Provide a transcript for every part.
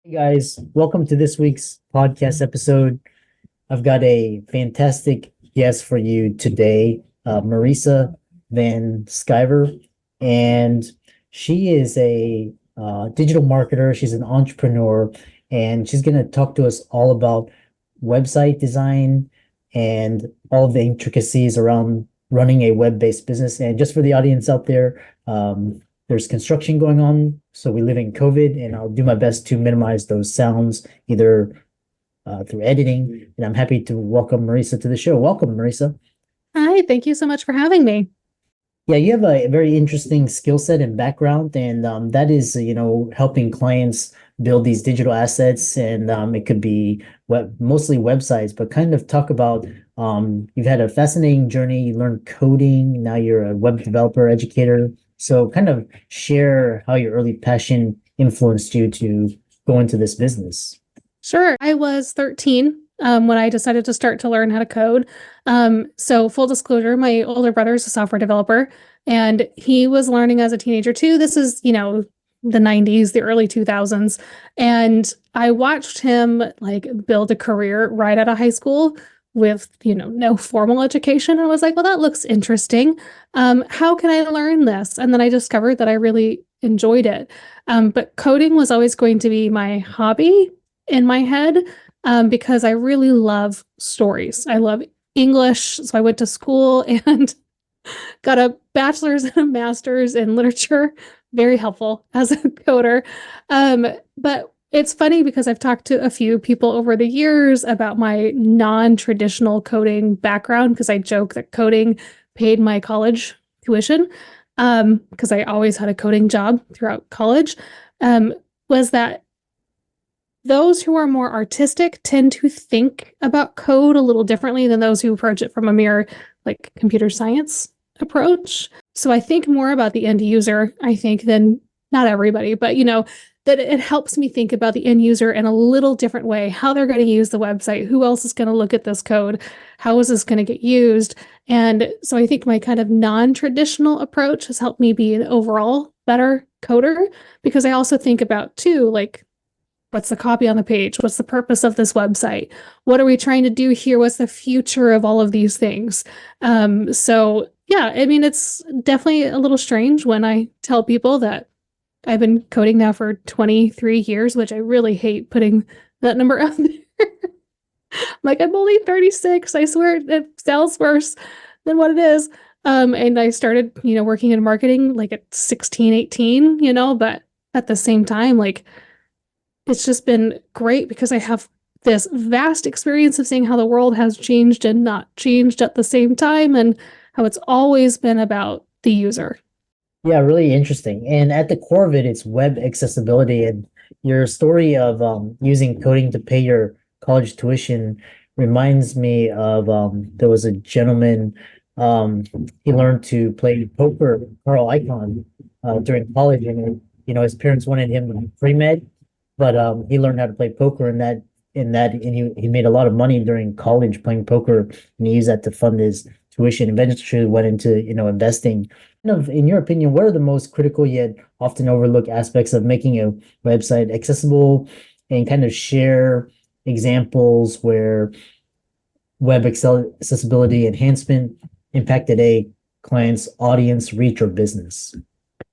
Hey guys, welcome to this week's podcast episode. I've got a fantastic guest for you today, Marisa Vanskiver, and she is a digital marketer. She's an entrepreneur, and she's going to talk to us all about website design and all of the intricacies around running a web-based business. And just for the audience out there, there's construction going on, so we live in COVID, and I'll do my best to minimize those sounds either through editing. And I'm happy to welcome Marisa to the show. Welcome, Marisa. Hi, thank you so much for having me. Yeah, you have a very interesting skill set and background, and that is, helping clients build these digital assets, and it could be mostly websites, but kind of talk about you've had a fascinating journey. You learned coding, now you're a web developer, educator. So kind of share how your early passion influenced you to go into this business. Sure. I was 13 when I decided to start to learn how to code. So full disclosure, my older brother is a software developer and he was learning as a teenager too. This is, the 90s, the early 2000s. And I watched him like build a career right out of high school with, no formal education. I was like, well, that looks interesting. How can I learn this? And then I discovered that I really enjoyed it. But coding was always going to be my hobby in my head, because I really love stories. I love English. So I went to school and got a bachelor's and a master's in literature. Very helpful as a coder. But it's funny because I've talked to a few people over the years about my non-traditional coding background because I joke that coding paid my college tuition, because I always had a coding job throughout college, was that those who are more artistic tend to think about code a little differently than those who approach it from a mere like computer science approach. So I think more about the end user, I think, than not everybody, but that it helps me think about the end user in a little different way, how they're going to use the website, who else is going to look at this code, how is this going to get used. And so I think my kind of non-traditional approach has helped me be an overall better coder because I also think about too, like, what's the copy on the page? What's the purpose of this website? What are we trying to do here? What's the future of all of these things? So yeah, I mean, it's definitely a little strange when I tell people that I've been coding now for 23 years, which I really hate putting that number out there. Like, I'm only 36. I swear it sounds worse than what it is. And I started, working in marketing like at 16, 18, but at the same time, like, it's just been great because I have this vast experience of seeing how the world has changed and not changed at the same time and how it's always been about the user. Yeah, really interesting. And at the core of it, it's web accessibility. And your story of using coding to pay your college tuition reminds me of there was a gentleman, he learned to play poker, Carl Icahn, during college. And, his parents wanted him to pre-med, but he learned how to play poker and he made a lot of money during college playing poker, and he used that to fund his tuition. Eventually went into, investing. Kind of, in your opinion, what are the most critical yet often overlooked aspects of making a website accessible, and kind of share examples where accessibility enhancement impacted a client's audience, reach, or business?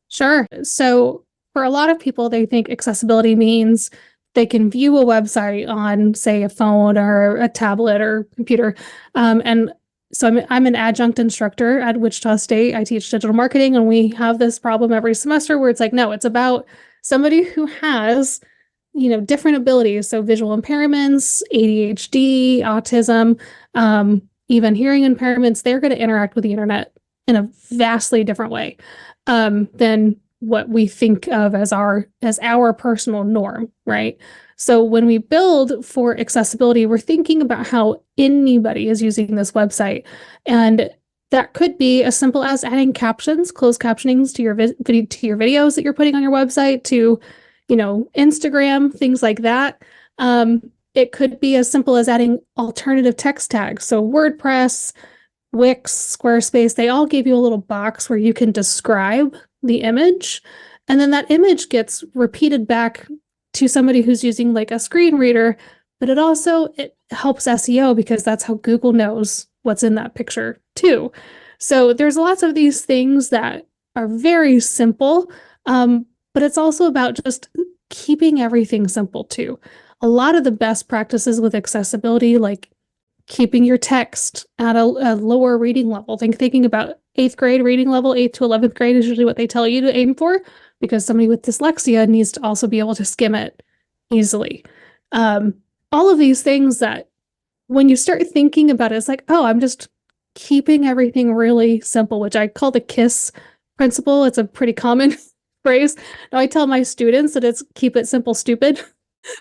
Sure. So for a lot of people, they think accessibility means they can view a website on, say, a phone or a tablet or computer. And so I'm an adjunct instructor at Wichita State. I teach digital marketing, and we have this problem every semester where it's like, no, it's about somebody who has, different abilities. So visual impairments, ADHD, autism, even hearing impairments, they're going to interact with the internet in a vastly different way than what we think of as our personal norm, right? So when we build for accessibility, we're thinking about how anybody is using this website. And that could be as simple as adding captions, closed captionings to your videos that you're putting on your website, to, Instagram, things like that. It could be as simple as adding alternative text tags. So WordPress, Wix, Squarespace, they all give you a little box where you can describe the image. And then that image gets repeated back to somebody who's using like a screen reader, but it helps SEO because that's how Google knows what's in that picture too. So there's lots of these things that are very simple, but it's also about just keeping everything simple too. A lot of the best practices with accessibility, like keeping your text at a lower reading level, thinking about 8th grade reading level, 8th to 11th grade is usually what they tell you to aim for, because somebody with dyslexia needs to also be able to skim it easily. All of these things that when you start thinking about it, it's like, oh, I'm just keeping everything really simple, which I call the KISS principle. It's a pretty common phrase. Now I tell my students that it's keep it simple, stupid,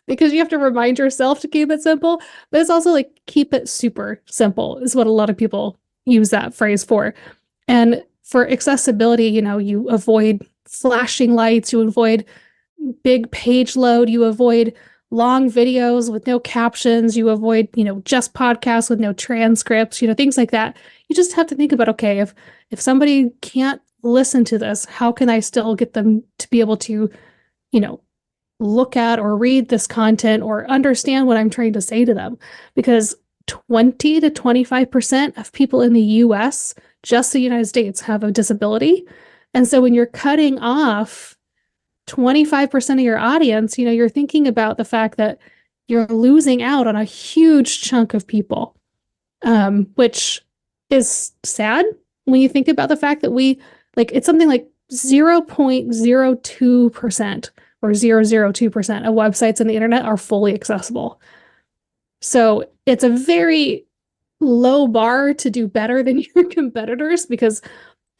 because you have to remind yourself to keep it simple, but it's also like keep it super simple is what a lot of people use that phrase for. And for accessibility, you avoid flashing lights, you avoid big page load, you avoid long videos with no captions, you avoid, just podcasts with no transcripts, things like that. You just have to think about, okay, if somebody can't listen to this, how can I still get them to be able to, look at or read this content or understand what I'm trying to say to them? Because 20 to 25% of people in the US, just the United States, have a disability. And so when you're cutting off 25% of your audience, you're thinking about the fact that you're losing out on a huge chunk of people, which is sad when you think about the fact that it's something like 0.02% or 0.002% of websites on the internet are fully accessible. So it's a very low bar to do better than your competitors, because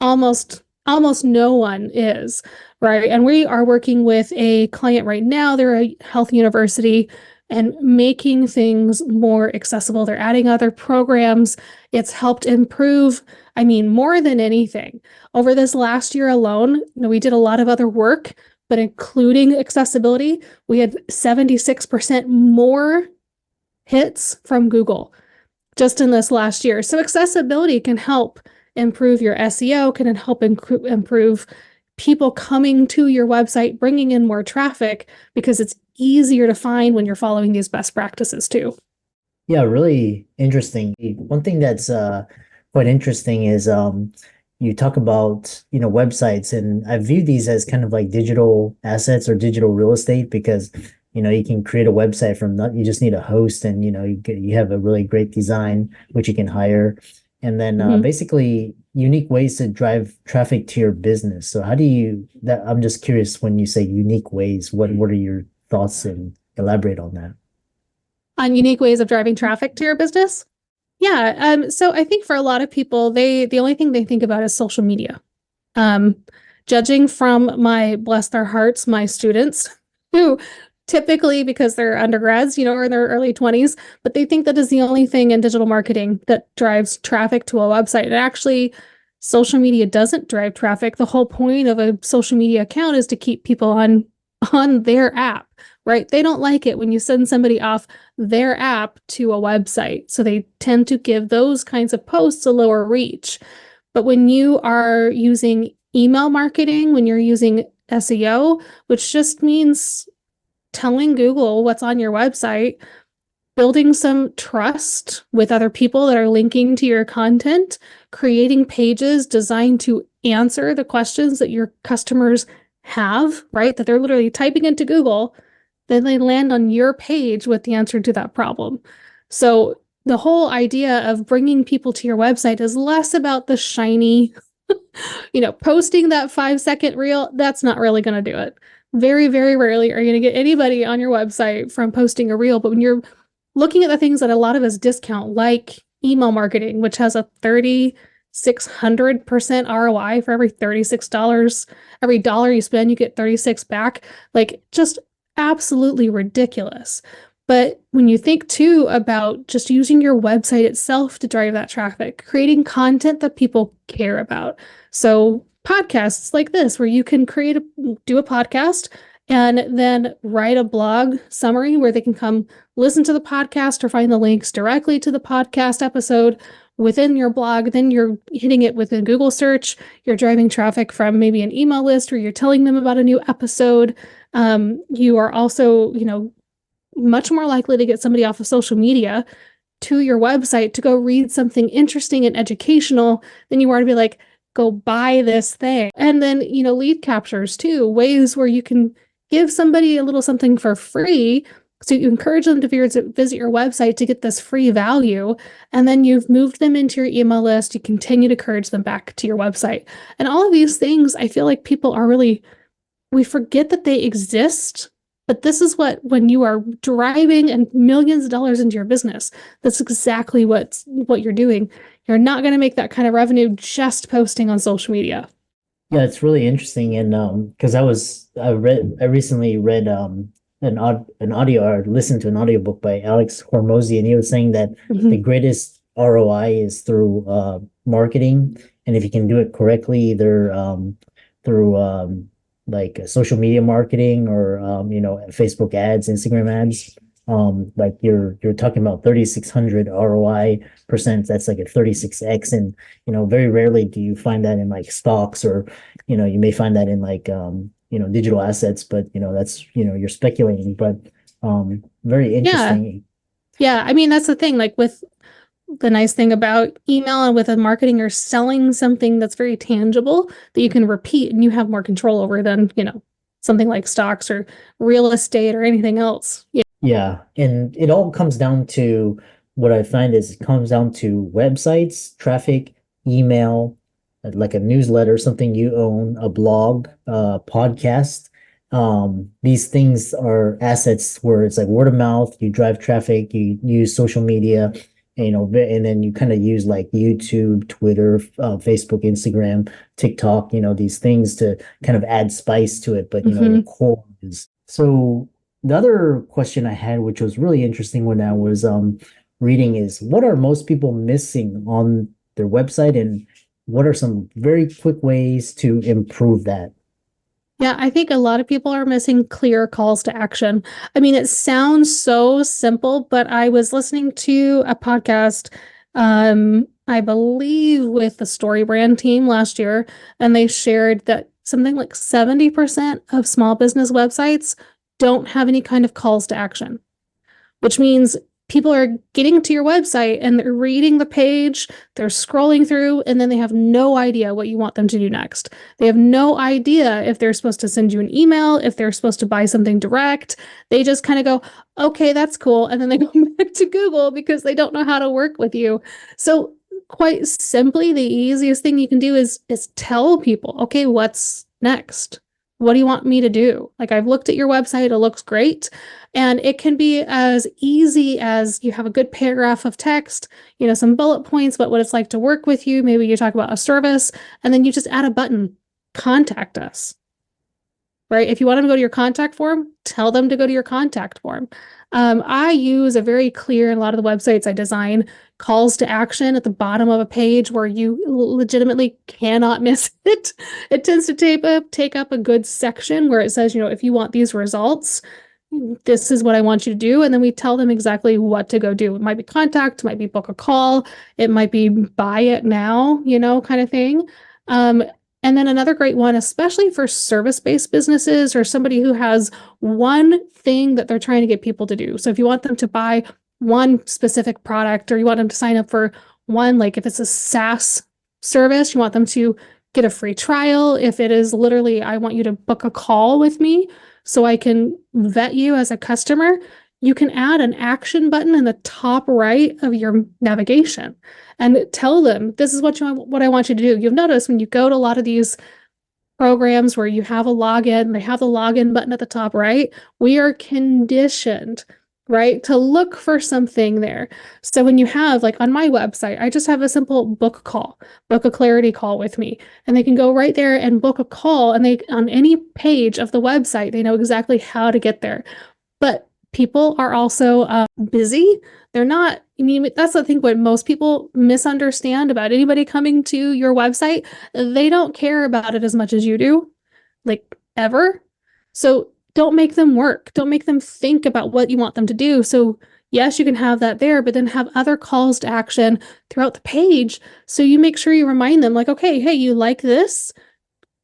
almost no one is, right? And we are working with a client right now. They're a health university and making things more accessible. They're adding other programs. It's helped improve, more than anything. Over this last year alone, we did a lot of other work, but including accessibility, we had 76% more hits from Google just in this last year. So accessibility can help improve your SEO, can help improve people coming to your website, bringing in more traffic, because it's easier to find when you're following these best practices too. Yeah, really interesting. One thing that's quite interesting is you talk about, websites, and I view these as kind of like digital assets or digital real estate, because you can create a website from that. You just need a host, and you have a really great design which you can hire, and then basically unique ways to drive traffic to your business. So how do you that I'm just curious, when you say unique ways, what are your thoughts, and elaborate on that? On unique ways of driving traffic to your business? Yeah. So I think for a lot of people, the only thing they think about is social media. Judging from bless their hearts, my students, who typically, because they're undergrads, or in their early 20s, but they think that is the only thing in digital marketing that drives traffic to a website. And actually, social media doesn't drive traffic. The whole point of a social media account is to keep people on their app, right? They don't like it when you send somebody off their app to a website. So they tend to give those kinds of posts a lower reach. But when you are using email marketing, when you're using SEO, which just means telling Google what's on your website, building some trust with other people that are linking to your content, creating pages designed to answer the questions that your customers have, right? That they're literally typing into Google, then they land on your page with the answer to that problem. So the whole idea of bringing people to your website is less about the shiny, posting that 5-second reel. That's not really going to do it. Very, very rarely are you going to get anybody on your website from posting a reel. But when you're looking at the things that a lot of us discount, like email marketing, which has a 3,600% ROI for every $36, every dollar you spend, you get 36 back. Like, just absolutely ridiculous. But when you think too about just using your website itself to drive that traffic, creating content that people care about. So podcasts like this, where you can do a podcast and then write a blog summary where they can come listen to the podcast or find the links directly to the podcast episode within your blog. Then you're hitting it within Google search. You're driving traffic from maybe an email list, or you're telling them about a new episode. You are also, much more likely to get somebody off of social media to your website to go read something interesting and educational than you are to be like, go buy this thing. And then, lead captures too, ways where you can give somebody a little something for free. So you encourage them to visit your website to get this free value. And then you've moved them into your email list. You continue to encourage them back to your website. And all of these things, I feel like people are we forget that they exist. But this is when you are driving and millions of dollars into your business, that's exactly what you're doing. You're not going to make that kind of revenue just posting on social media. Yeah, it's really interesting. And because I recently read an audio, or listened to an audiobook by Alex Hormozy, and he was saying that the greatest ROI is through marketing. And if you can do it correctly, either through like social media marketing, or Facebook ads, Instagram ads, like you're talking about 3,600 ROI percent. That's like a 36x. And very rarely do you find that in like stocks, or you may find that in like digital assets, but that's you're speculating. But very interesting. Yeah, I mean, that's the thing, like with the nice thing about email and with a marketing, you're selling something that's very tangible that you can repeat and you have more control over than, something like stocks or real estate or anything else. Yeah, and it all comes down to, what I find is, it comes down to websites, traffic, email, like a newsletter, something you own, a blog, podcast. These things are assets where it's like word of mouth. You drive traffic, you use social media, and then you kind of use like YouTube, Twitter, Facebook, Instagram, TikTok, these things to kind of add spice to it. But your core is. So the other question I had, which was really interesting when I was reading, is what are most people missing on their website, and what are some very quick ways to improve that? Yeah, I think a lot of people are missing clear calls to action. I mean, it sounds so simple, but I was listening to a podcast, I believe with the Story Brand team last year, and they shared that something like 70% of small business websites don't have any kind of calls to action, which means people are getting to your website and they're reading the page, they're scrolling through, and then they have no idea what you want them to do next. They have no idea if they're supposed to send you an email, if they're supposed to buy something direct. They just kind of go, okay, that's cool. And then they go back to Google because they don't know how to work with you. So quite simply, the easiest thing you can do is tell people, okay, what's next? What do you want me to do? Like, I've looked at your website, it looks great. And it can be as easy as you have a good paragraph of text, some bullet points about what it's like to work with you. Maybe you talk about a service, and then you just add a button, contact us, right? If you want them to go to your contact form, tell them to go to your contact form. I use a very clear, in a lot of the websites I design, calls to action at the bottom of a page where you legitimately cannot miss it. It tends to take up a good section where it says, if you want these results, this is what I want you to do. And then we tell them exactly what to go do. It might be contact, it might be book a call, it might be buy it now, kind of thing. And then another great one, especially for service-based businesses or somebody who has one thing that they're trying to get people to do. So if you want them to buy one specific product, or you want them to sign up for one, like if it's a SaaS service, you want them to get a free trial. If it is literally, I want you to book a call with me so I can vet you as a customer, you can add an action button in the top right of your navigation and tell them, this is what I want you to do. You'll notice when you go to a lot of these programs where you have a login, they have the login button at the top right. We are conditioned, right, to look for something there. So when you have, like on my website, I just have a simple book a clarity call with me, and they can go right there and book a call, and they, on any page of the website, they know exactly how to get there. But people are also busy. They're not, I mean, that's the thing, what most people misunderstand about anybody coming to your website. They don't care about it as much as you do, like ever. So don't make them work. Don't make them think about what you want them to do. So yes, you can have that there, but then have other calls to action throughout the page. So you make sure you remind them, like, okay, hey, you like this?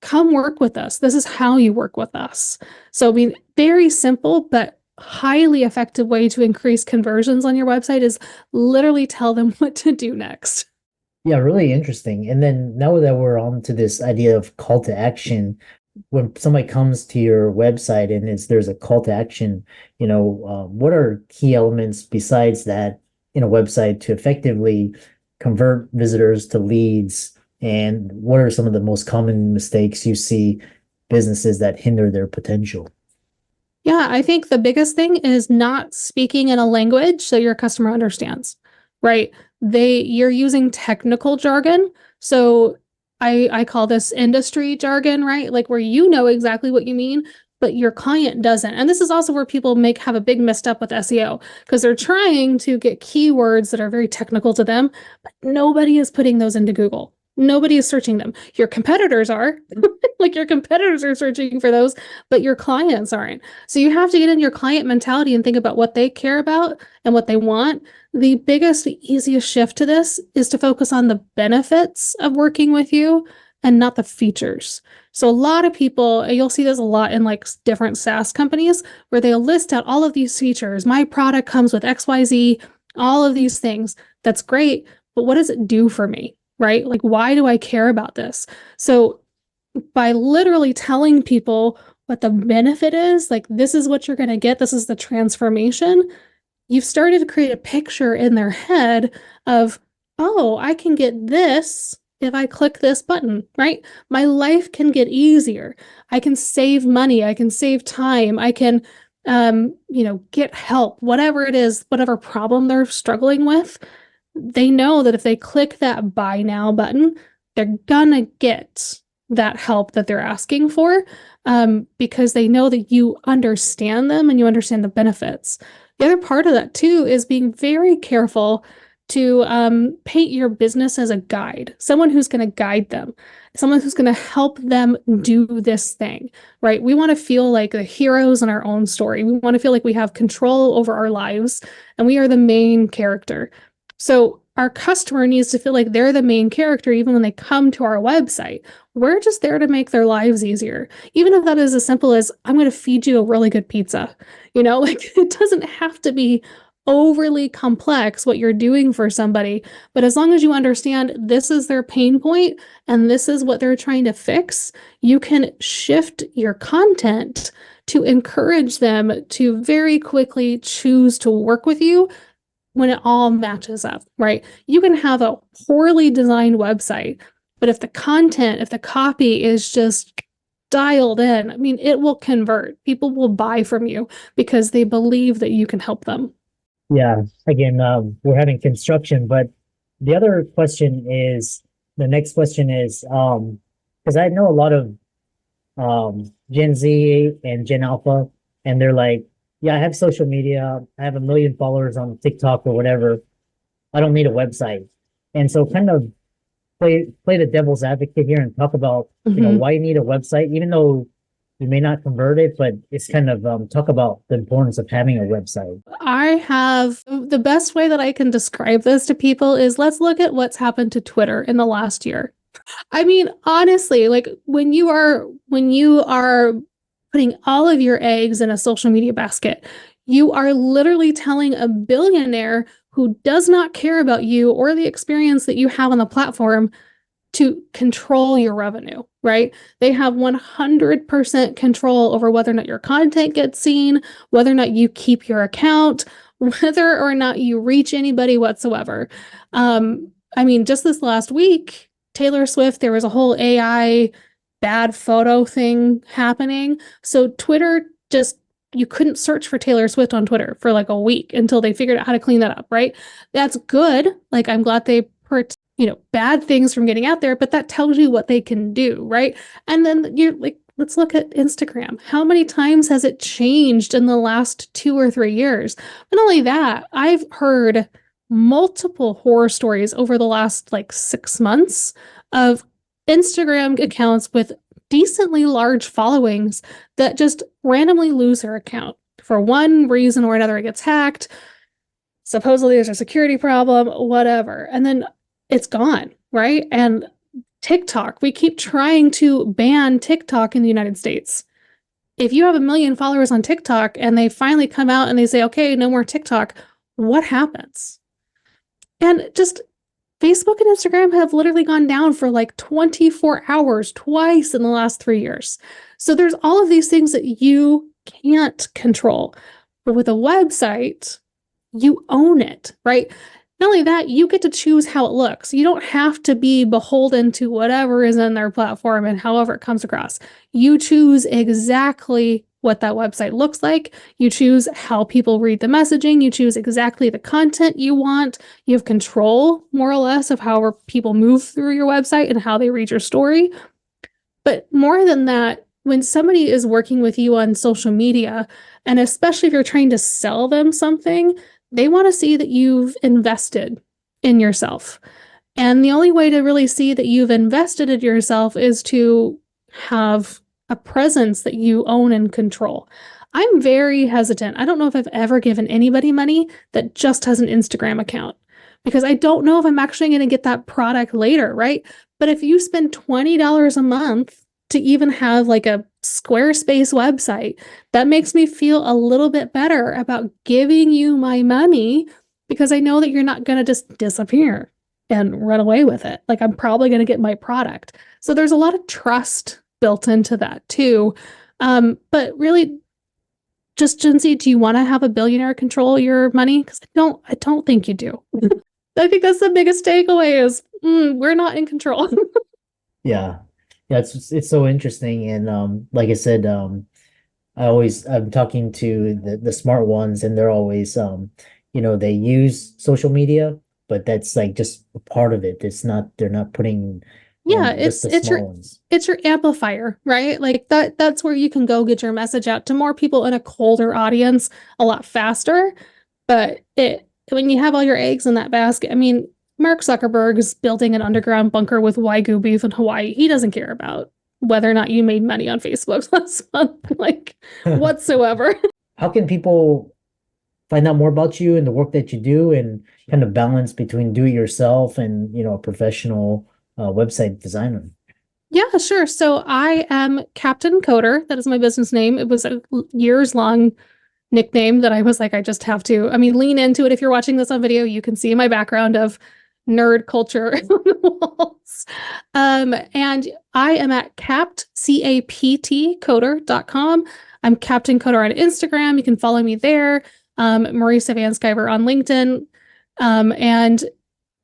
come work with us. This is how you work with us. So, I mean, very simple, but highly effective way to increase conversions on your website is literally tell them what to do next. Yeah, really interesting. And then now that we're on to this idea of call to action, when somebody comes to your website and there's a call to action, what are key elements besides that in a website to effectively convert visitors to leads? And what are some of the most common mistakes you see businesses that hinder their potential? Yeah, I think the biggest thing is not speaking in a language so your customer understands, right? You're using technical jargon. So I call this industry jargon, right? Like where you know exactly what you mean, but your client doesn't. And this is also where people have a big misstep with SEO because they're trying to get keywords that are very technical to them, but nobody is putting those into Google. Nobody is searching them. Your competitors are, like your competitors are searching for those, but your clients aren't. So you have to get in your client mentality and think about what they care about and what they want. The biggest, easiest shift to this is to focus on the benefits of working with you and not the features. So a lot of people, you'll see this a lot in like different SaaS companies where they'll list out all of these features. My product comes with XYZ, all of these things. That's great, but what does it do for me? Right? Like, why do I care about this? So by literally telling people what the benefit is, like this is what you're going to get, this is the transformation, you've started to create a picture in their head of, oh, I can get this if I click this button, right? My life can get easier. I can save money, I can save time, I can get help, whatever it is, whatever problem they're struggling with. They know that if they click that buy now button, they're gonna get that help that they're asking for, because they know that you understand them and you understand the benefits. The other part of that too is being very careful to paint your business as a guide, someone who's going to guide them, someone who's going to help them do this thing, right? We want to feel like the heroes in our own story. We want to feel like we have control over our lives and we are the main character. So our customer needs to feel like they're the main character even when they come to our website. We're just there to make their lives easier. Even if that is as simple as, I'm going to feed you a really good pizza. Like it doesn't have to be overly complex what you're doing for somebody. But as long as you understand this is their pain point and this is what they're trying to fix, you can shift your content to encourage them to very quickly choose to work with you when it all matches up, right? You can have a poorly designed website, but if the content, if the copy is just dialed in, I mean, it will convert. People will buy from you because they believe that you can help them. Yeah, again, we're having construction, but the next question is, because I know a lot of Gen Z and Gen Alpha, and they're like, yeah, I have social media, I have 1 million followers on TikTok or whatever. I don't need a website. And so kind of play the devil's advocate here and talk about, why you need a website, even though you may not convert it, but it's kind of talk about the importance of having a website. I have the best way that I can describe this to people is let's look at what's happened to Twitter in the last year. I mean, honestly, like when you are putting all of your eggs in a social media basket, you are literally telling a billionaire who does not care about you or the experience that you have on the platform to control your revenue, right? They have 100% control over whether or not your content gets seen, whether or not you keep your account, whether or not you reach anybody whatsoever. I mean, just this last week, Taylor Swift, there was a whole AI bad photo thing happening. So Twitter you couldn't search for Taylor Swift on Twitter for like a week until they figured out how to clean that up, right? That's good. Like, I'm glad they put, bad things from getting out there, but that tells you what they can do, right? And then you're like, let's look at Instagram. How many times has it changed in the last 2 or 3 years? Not only that, I've heard multiple horror stories over the last like 6 months of Instagram accounts with decently large followings that just randomly lose their account for one reason or another. It gets hacked. Supposedly there's a security problem, whatever. And then it's gone, right? And TikTok. We keep trying to ban TikTok in the United States. If you have 1 million followers on TikTok and they finally come out and they say, okay, no more TikTok, what happens? And just Facebook and Instagram have literally gone down for like 24 hours twice in the last 3 years. So there's all of these things that you can't control. But with a website, you own it, right? Not only that, you get to choose how it looks. You don't have to be beholden to whatever is in their platform and however it comes across. You choose exactly what that website looks like. You choose how people read the messaging. You choose exactly the content you want. You have control, more or less, of how people move through your website and how they read your story. But more than that, when somebody is working with you on social media, and especially if you're trying to sell them something, they want to see that you've invested in yourself. And the only way to really see that you've invested in yourself is to have a presence that you own and control. I'm very hesitant. I don't know if I've ever given anybody money that just has an Instagram account, because I don't know if I'm actually going to get that product later, right? But if you spend $20 a month to even have like a Squarespace website, that makes me feel a little bit better about giving you my money, because I know that you're not going to just disappear and run away with it. Like, I'm probably going to get my product. So there's a lot of trust built into that too. But really, just Jinsey, do you want to have a billionaire control your money? Because I don't think you do. I think that's the biggest takeaway is we're not in control. Yeah. Yeah, it's so interesting. And like I said, I'm talking to the smart ones, and they're always they use social media, but that's like just a part of it. They're not putting Yeah, just the small ones. it's your amplifier, right? Like that's where you can go get your message out to more people in a colder audience a lot faster. But when you have all your eggs in that basket, I mean, Mark Zuckerberg is building an underground bunker with Wagyu beef in Hawaii. He doesn't care about whether or not you made money on Facebook last month, like whatsoever. How can people find out more about you and the work that you do, and kind of balance between do it yourself and a professional website designer? Yeah, sure. So I am Captain Coder. That is my business name. It was a years long nickname that I was like, I just have to, I mean, lean into it. If you're watching this on video, you can see my background of nerd culture on the walls. And I am at Capt, C-A-P-T, coder.com. I'm Captain Coder on Instagram. You can follow me there. Marisa Vanskiver on LinkedIn. And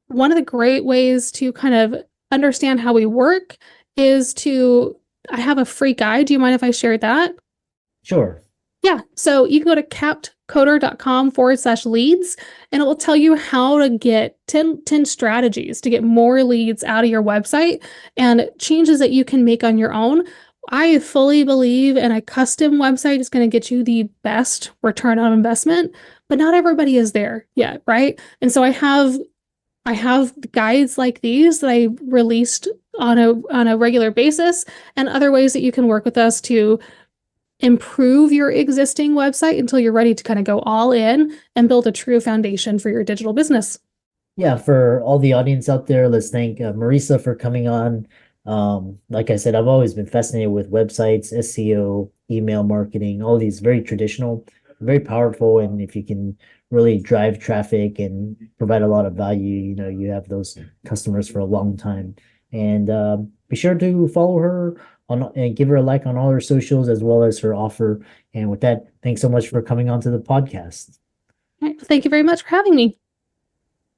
one of the great ways to kind of understand how we work is I have a free guide. Do you mind if I share that? Sure. Yeah. So you can go to captcoder.com/leads, and it will tell you how to get 10 strategies to get more leads out of your website and changes that you can make on your own. I fully believe in a custom website is going to get you the best return on investment, but not everybody is there yet, right? And so I have guides like these that I released on a regular basis, and other ways that you can work with us to improve your existing website until you're ready to kind of go all in and build a true foundation for your digital business. Yeah, for all the audience out there, let's thank Marisa for coming on. Like I said, I've always been fascinated with websites, SEO, email marketing, all these very traditional, very powerful. And if you can really drive traffic and provide a lot of value, you have those customers for a long time. And be sure to follow her and give her a like on all her socials as well as her offer. And with that, thanks so much for coming on to the podcast. Thank you very much for having me.